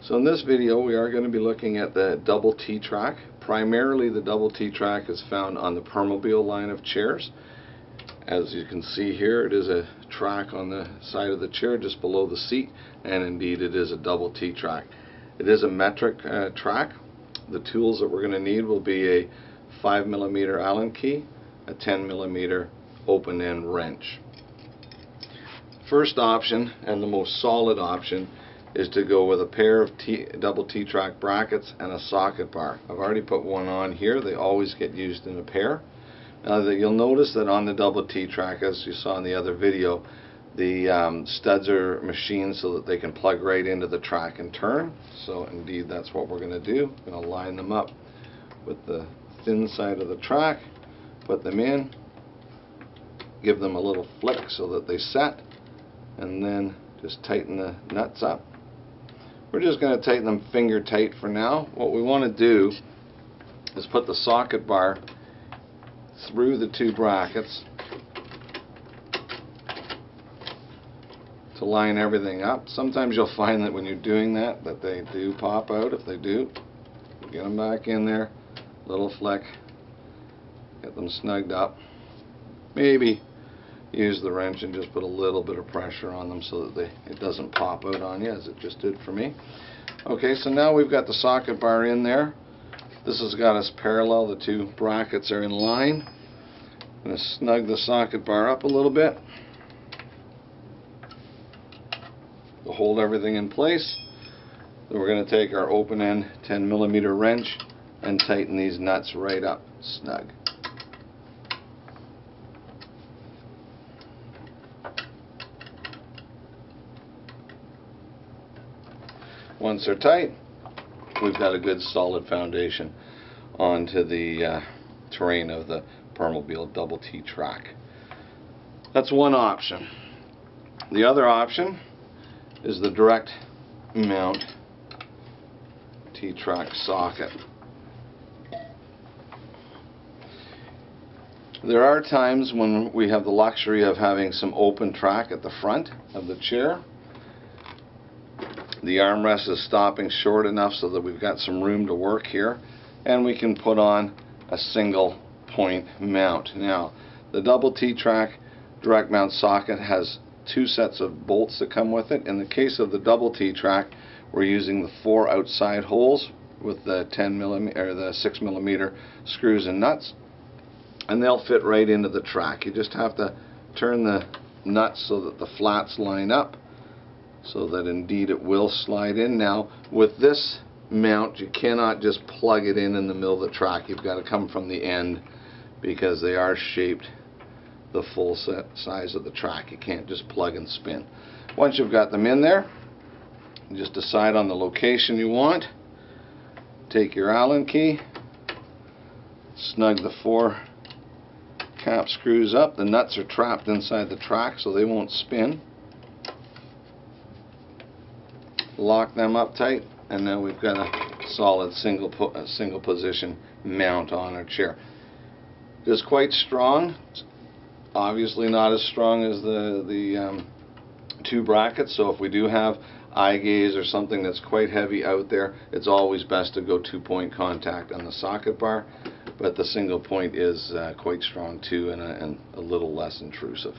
So in this video we are going to be looking at the double T-track. Primarily the double T-track is found on the Permobil line of chairs. As you can see here, it is a track on the side of the chair just below the seat, and indeed it is a double T-track. It is a metric track. The tools that we're going to need will be a 5mm Allen key, a 10mm open-end wrench. First option, and the most solid option, is to go with a pair of double T-track brackets and a socket bar. I've already put one on here. They always get used in a pair. Now you'll notice that on the double T-track, as you saw in the other video, the studs are machined so that they can plug right into the track and turn. So indeed that's what we're going to do. We're going to line them up with the thin side of the track, put them in, give them a little flick so that they set, and then just tighten the nuts up. We're just going to tighten them finger tight for now. What we want to do is put the socket bar through the two brackets to line everything up. Sometimes you'll find that when you're doing that they do pop out. If they do, get them back in there, little flick, get them snugged up. Maybe use the wrench and just put a little bit of pressure on them so that it doesn't pop out on you as it just did for me. Okay, so now we've got the socket bar in there. This has got us parallel. The two brackets are in line. I'm going to snug the socket bar up a little bit to hold everything in place. Then we're going to take our open end 10mm wrench and tighten these nuts right up snug. Once they're tight, we've got a good solid foundation onto the terrain of the Permobil double T-track. That's one option. The other option is the direct mount T-track socket. There are times when we have the luxury of having some open track at the front of the chair. The armrest is stopping short enough so that we've got some room to work here, and we can put on a single point mount. Now, the double T-track direct mount socket has two sets of bolts that come with it. In the case of the double T-track, we're using the 4 outside holes with the 10mm or the 6mm screws and nuts, and they'll fit right into the track. You just have to turn the nuts so that the flats line up, so that indeed it will slide in. Now with this mount, you cannot just plug it in the middle of the track. You've got to come from the end because they are shaped the full size of the track. You can't just plug and spin. Once you've got them in there, you just decide on the location you want. Take your Allen key, snug the 4 cap screws up. The nuts are trapped inside the track so they won't spin. Lock them up tight, and now we've got a solid single position mount on our chair. It is quite strong. It's obviously not as strong as the two brackets, so if we do have eye gaze or something that's quite heavy out there, it's always best to go 2-point contact on the socket bar, but the single point is quite strong too, and a little less intrusive.